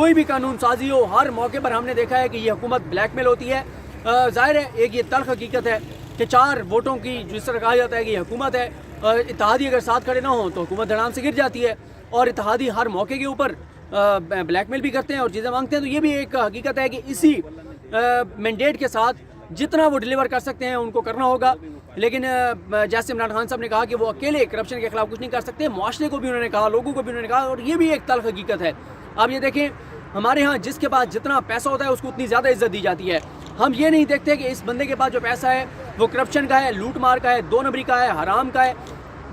کوئی بھی قانون سازی ہو، ہر موقع پر ہم نے دیکھا ہے کہ یہ حکومت بلیک میل ہوتی ہے. ظاہر ہے ایک یہ تلخ حقیقت ہے کہ 4 ووٹوں کی جس طرح کہا جاتا ہے کہ یہ حکومت ہے، اتحادی اگر ساتھ کھڑے نہ ہوں تو حکومت دھڑام سے گر جاتی ہے، اور اتحادی ہر موقع کے اوپر بلیک میل بھی کرتے ہیں اور چیزیں مانگتے ہیں. تو یہ بھی ایک حقیقت ہے کہ اسی مینڈیٹ کے ساتھ جتنا وہ ڈیلیور کر سکتے ہیں ان کو کرنا ہوگا. لیکن جیسے عمران خان صاحب نے کہا کہ وہ اکیلے کرپشن کے خلاف کچھ نہیں کر سکتے، معاشرے کو بھی انہوں نے کہا، لوگوں کو بھی انہوں نے کہا، اور یہ بھی ایک تلخ حقیقت ہے. آپ یہ دیکھیں ہمارے ہاں جس کے پاس جتنا پیسہ ہوتا ہے اس کو اتنی زیادہ عزت دی جاتی ہے. ہم یہ نہیں دیکھتے کہ اس بندے کے پاس جو پیسہ ہے وہ کرپشن کا ہے، لوٹ مار کا ہے، 2 نمبری کا ہے، حرام کا ہے.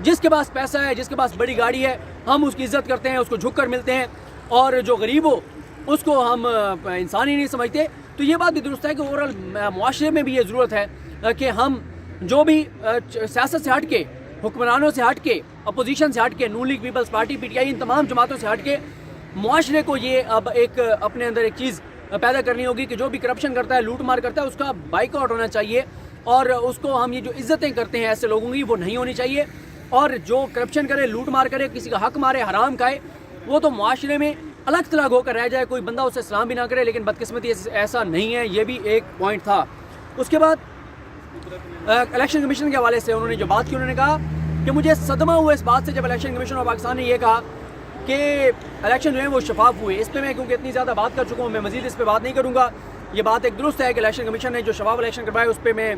جس کے پاس پیسہ ہے، جس کے پاس بڑی گاڑی ہے، ہم اس کی عزت کرتے ہیں، اس کو جھک کر ملتے ہیں، اور جو غریب ہو اس کو ہم انسان ہی نہیں سمجھتے. تو یہ بات بھی درست ہے کہ اوورال معاشرے میں بھی یہ ضرورت ہے کہ ہم جو بھی سیاست سے ہٹ کے، حکمرانوں سے ہٹ کے، اپوزیشن سے ہٹ کے، Noon League Peoples Party, P T I, ان تمام جماعتوں سے ہٹ کے معاشرے کو یہ اب ایک اپنے اندر ایک چیز پیدا کرنی ہوگی کہ جو بھی کرپشن کرتا ہے، لوٹ مار کرتا ہے، اس کا بائیک آؤٹ ہونا چاہیے، اور اس کو ہم یہ جو عزتیں کرتے ہیں ایسے لوگوں کی وہ نہیں ہونی چاہیے. اور جو کرپشن کرے، لوٹ مار کرے، کسی کا حق مارے، حرام کھائے، وہ تو معاشرے میں الگ تھلگ ہو کر رہ جائے، کوئی بندہ اسے سلام بھی نہ کرے. لیکن بدقسمتی ایسا نہیں ہے، یہ بھی ایک پوائنٹ تھا. اس کے بعد الیکشن کمیشن کے حوالے سے انہوں نے جو بات کی، انہوں نے کہا کہ مجھے صدمہ ہوا اس بات سے جب الیکشن کمیشن آف پاکستان نے یہ کہا کہ الیکشن جو ہیں وہ شفاف ہوئے. اس پہ میں کیونکہ اتنی زیادہ بات کر چکا ہوں، میں مزید اس پہ بات نہیں کروں گا. یہ بات ایک درست ہے کہ الیکشن کمیشن نے جو شفاف الیکشن کروایا اس پہ میں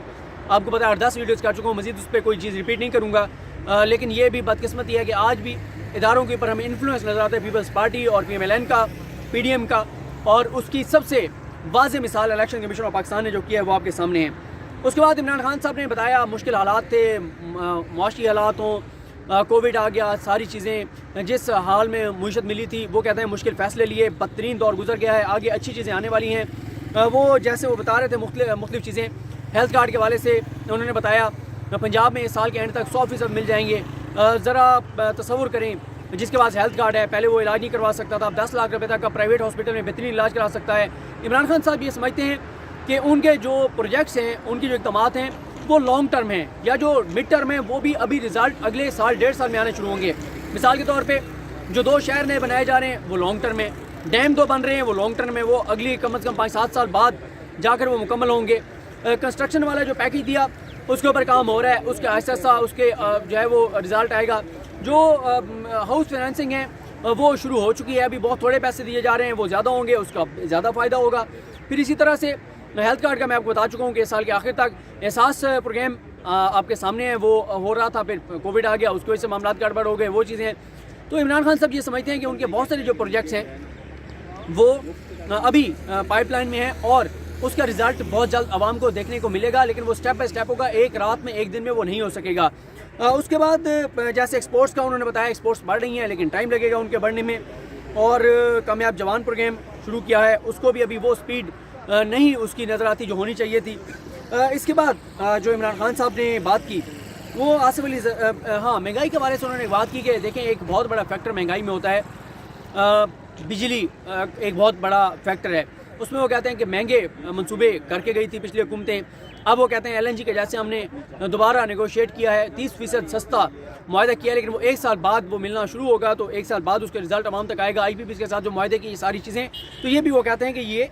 آپ کو پتا ہے 10 ویڈیوز کر چکا ہوں، مزید اس پہ کوئی چیز ریپیٹ نہیں کروں گا. لیکن یہ بھی بدقسمتی ہے کہ آج بھی اداروں کے اوپر ہمیں انفلوئنس نظر آتا ہے پیپلز پارٹی اور پی ایم ایل این کا، پی ڈی ایم کا، اور اس کی سب سے واضح مثال الیکشن کمیشن آف پاکستان نے جو کیا ہے وہ آپ کے سامنے ہے. اس کے بعد عمران خان صاحب نے بتایا مشکل حالات تھے، معاشی حالات ہوں، کووڈ آ گیا، ساری چیزیں جس حال میں معیشت ملی تھی، وہ کہتے ہیں مشکل فیصلے لیے، بدترین دور گزر گیا ہے، آگے اچھی چیزیں آنے والی ہیں. وہ جیسے وہ بتا رہے تھے مختلف چیزیں ہیلتھ کارڈ کے حوالے سے انہوں نے بتایا پنجاب میں اس سال کے اینڈ تک 100% مل جائیں گے. ذرا تصور کریں، جس کے پاس ہیلتھ کارڈ ہے پہلے وہ علاج نہیں کروا سکتا تھا، اب 10 لاکھ روپے تک کا پرائیویٹ ہاسپٹل میں بہترین علاج کرا سکتا ہے. عمران خان صاحب یہ سمجھتے ہیں کہ ان کے جو پروجیکٹس ہیں، ان کی جو اقدامات ہیں وہ لانگ ٹرم ہیں، یا جو مڈ ٹرم ہیں وہ بھی ابھی رزلٹ اگلے سال 1.5 سال میں آنے شروع ہوں گے. مثال کے طور پہ جو 2 شہر نئے بنائے جا رہے ہیں وہ لانگ ٹرم میں، ڈیم 2 بن رہے ہیں وہ لانگ ٹرم میں، وہ اگلی کم از کم 5-7 سال بعد جا کر وہ مکمل ہوں گے. کنسٹرکشن والا جو پیکیج دیا اس کے اوپر کام ہو رہا ہے، اس کے آہستہ آہستہ اس کے جو ہے وہ رزلٹ آئے گا. جو ہاؤس فائنینسنگ ہے وہ شروع ہو چکی ہے، ابھی بہت تھوڑے پیسے دیے جا رہے ہیں، وہ زیادہ ہوں گے، اس کا زیادہ فائدہ ہوگا. پھر اسی طرح سے ہیلتھ کارڈ کا میں آپ کو بتا چکا ہوں کہ اس سال کے آخر تک احساس پروگرام آپ کے سامنے ہے، وہ ہو رہا تھا، پھر کووڈ آ گیا، اس کی وجہ سے معاملات گڑبڑ ہو گئے، وہ چیزیں. تو عمران خان صاحب یہ سمجھتے ہیں کہ ان کے بہت سارے جو پروجیکٹس ہیں وہ ابھی پائپ لائن میں ہیں، اور اس کا رزلٹ بہت جلد عوام کو دیکھنے کو ملے گا، لیکن وہ سٹیپ بائی سٹیپ ہوگا، ایک رات میں ایک دن میں وہ نہیں ہو سکے گا. اس کے بعد جیسے ایکسپورٹس کا انہوں نے بتایا، ایکسپورٹس بڑھ رہی ہیں لیکن ٹائم لگے گا ان کے بڑھنے میں. اور کامیاب جوان پروگرام شروع کیا ہے، اس کو بھی ابھی وہ سپیڈ نہیں اس کی نظر آتی جو ہونی چاہیے تھی. اس کے بعد جو عمران خان صاحب نے بات کی وہ آصف علی مہنگائی کے بارے سے انہوں نے بات کی کہ دیکھیں ایک بہت بڑا فیکٹر مہنگائی میں ہوتا ہے بجلی، ایک بہت بڑا فیکٹر ہے. اس میں وہ کہتے ہیں کہ مہنگے منصوبے کر کے گئی تھی پچھلی حکومتیں، اب وہ کہتے ہیں ایل این جی کے جیسے ہم نے دوبارہ نیگوشیٹ کیا ہے، 30% سستا معاہدہ کیا ہے، لیکن وہ 1 سال بعد وہ ملنا شروع ہوگا، تو 1 سال بعد اس کے رزلٹ عوام تک آئے گا. آئی پی پی کے ساتھ جو معاہدے کی یہ ساری چیزیں، تو یہ بھی وہ کہتے ہیں کہ یہ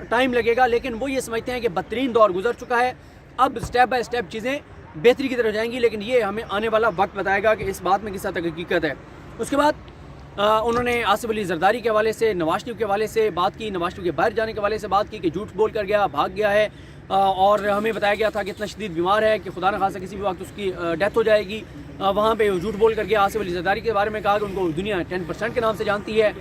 ٹائم لگے گا، لیکن وہ یہ سمجھتے ہیں کہ بدترین دور گزر چکا ہے، اب سٹیپ بائی سٹیپ چیزیں بہتری کی طرف جائیں گی، لیکن یہ ہمیں آنے والا وقت بتائے گا کہ اس بات میں کس حد تک حقیقت ہے. اس کے بعد انہوں نے آصف علی زرداری کے حوالے سے، نواز شریف کے حوالے سے بات کی، نواز شریف کے باہر جانے کے حوالے سے بات کی کہ جھوٹ بول کر گیا، بھاگ گیا ہے، اور ہمیں بتایا گیا تھا کہ اتنا شدید بیمار ہے کہ خدا نخواستہ کسی بھی وقت اس کی ڈیتھ ہو جائے گی. وہاں پہ جھوٹ بول کر گیا. آصف علی زرداری کے بارے میں کہا کہ ان کو دنیا 10% کے نام سے جانتی ہے.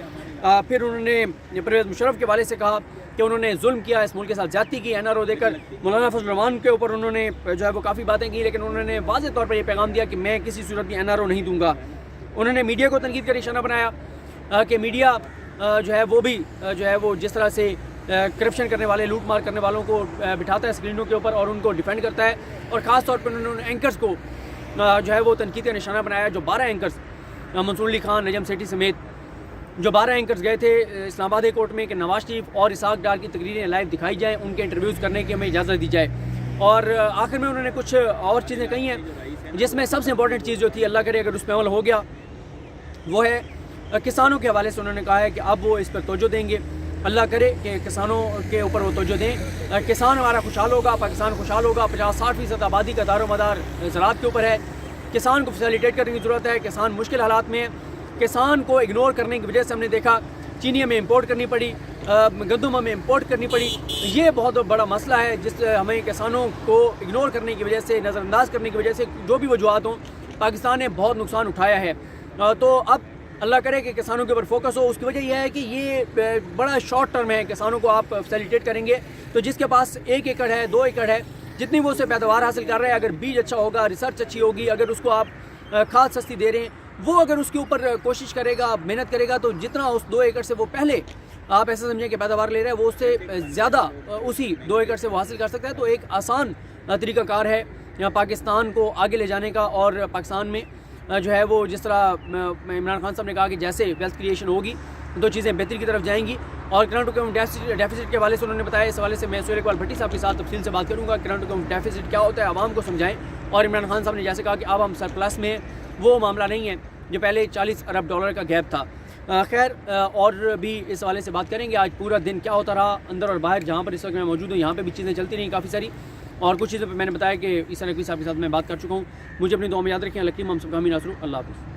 پھر انہوں نے پرویز مشرف کے حوالے سے کہا کہ انہوں نے ظلم کیا، اس ملک کے ساتھ زیادتی کی، این آر او دے کر. مولانا فضل الرحمان کے اوپر انہوں نے جو ہے وہ کافی باتیں کی، لیکن انہوں نے واضح طور پر یہ پیغام دیا کہ میں کسی صورت بھی این آر او نہیں دوں گا. انہوں نے میڈیا کو تنقید کا نشانہ بنایا کہ میڈیا جو ہے وہ بھی جو ہے وہ جس طرح سے کرپشن کرنے والے، لوٹ مار کرنے والوں کو بٹھاتا ہے اسکرینوں کے اوپر اور ان کو ڈیفینڈ کرتا ہے. اور خاص طور پر انہوں نے اینکرز کو جو ہے وہ تنقید کا نشانہ بنایا. جو 12 اینکرز منصور علی خان، نجم سیٹھی سمیت جو 12 اینکرز گئے تھے اسلام آباد کورٹ میں کہ نواز شریف اور اسحاق ڈار کی تقریریں لائیو دکھائی جائیں، ان کے انٹرویوز کرنے کی ہمیں اجازت دی جائے. اور آخر میں انہوں نے کچھ اور چیزیں کہی ہیں، جس میں سب سے امپورٹنٹ چیز جو تھی، اللہ کرے اگر اس پہ عمل ہو گیا، وہ ہے کسانوں کے حوالے سے. انہوں نے کہا ہے کہ اب وہ اس پر توجہ دیں گے. اللہ کرے کہ کسانوں کے اوپر وہ توجہ دیں. کسان ہمارا خوشحال ہوگا, پاکستان خوشحال ہوگا. 50-60% آبادی کا دار و مدار زراعت کے اوپر ہے. کسان کو فیسیلیٹیٹ کرنے کی ضرورت ہے. کسان مشکل حالات میں ہے. کسان کو اگنور کرنے کی وجہ سے ہم نے دیکھا چینی ہمیں امپورٹ کرنی پڑی, گندم ہمیں امپورٹ کرنی پڑی. یہ بہت بڑا مسئلہ ہے جس ہمیں کسانوں کو اگنور کرنے کی وجہ سے, نظر انداز کرنے کی وجہ سے, جو بھی وجوہات ہوں, پاکستان نے بہت نقصان اٹھایا ہے. تو اب اللہ کرے کہ کسانوں کے اوپر فوکس ہو. اس کی وجہ یہ ہے کہ یہ بڑا شارٹ ٹرم ہے. کسانوں کو آپ فیسیلیٹیٹ کریں گے تو جس کے پاس 1 ایکڑ ہے, 2 ایکڑ ہے, جتنی وہ اسے پیداوار حاصل کر رہے ہیں, اگر بیج اچھا ہوگا, ریسرچ اچھی ہوگی, اگر اس کو آپ کھاد سستی دے رہے ہیں, وہ اگر اس کے اوپر کوشش کرے گا, محنت کرے گا, تو جتنا اس 2 ایکڑ سے وہ پہلے آپ ایسا سمجھیں کہ پیداوار لے رہے ہیں, وہ اس سے زیادہ اسی 2 ایکڑ سے وہ حاصل کر سکتا ہے. تو ایک آسان طریقہ کار ہے پاکستان کو آگے لے جانے کا. اور پاکستان میں جو ہے وہ جس طرح عمران خان صاحب نے کہا کہ جیسے ویلتھ کریشن ہوگی تو چیزیں بہتری کی طرف جائیں گی. اور کرنٹ اکاؤنٹ ڈیفیسٹ کے حوالے سے انہوں نے بتایا, اس حوالے سے میں سہیل اقبال بھٹی صاحب کے ساتھ تفصیل سے بات کروں گا. کرنٹ اکاؤنٹ ڈیفیسٹ کیا ہوتا ہے, عوام کو سمجھائیں. اور عمران خان صاحب نے جیسے کہا کہ اب ہم سرپلس میں, وہ معاملہ نہیں ہے جو پہلے $40 ارب کا گیپ تھا. خیر, اور بھی اس حوالے سے بات کریں گے. آج پورا دن کیا ہوتا رہا اندر اور باہر, جہاں پر اس وقت میں موجود ہوں یہاں پہ بھی چیزیں چلتی رہیں کافی ساری. اور کچھ چیزوں پہ میں نے بتایا کہ عیسیٰ نقوی صاحب کے ساتھ میں بات کر چکا ہوں. مجھے اپنی دعا میں یاد رکھیں. لکی ہم سب کا حامی ناصر. اللہ حافظ.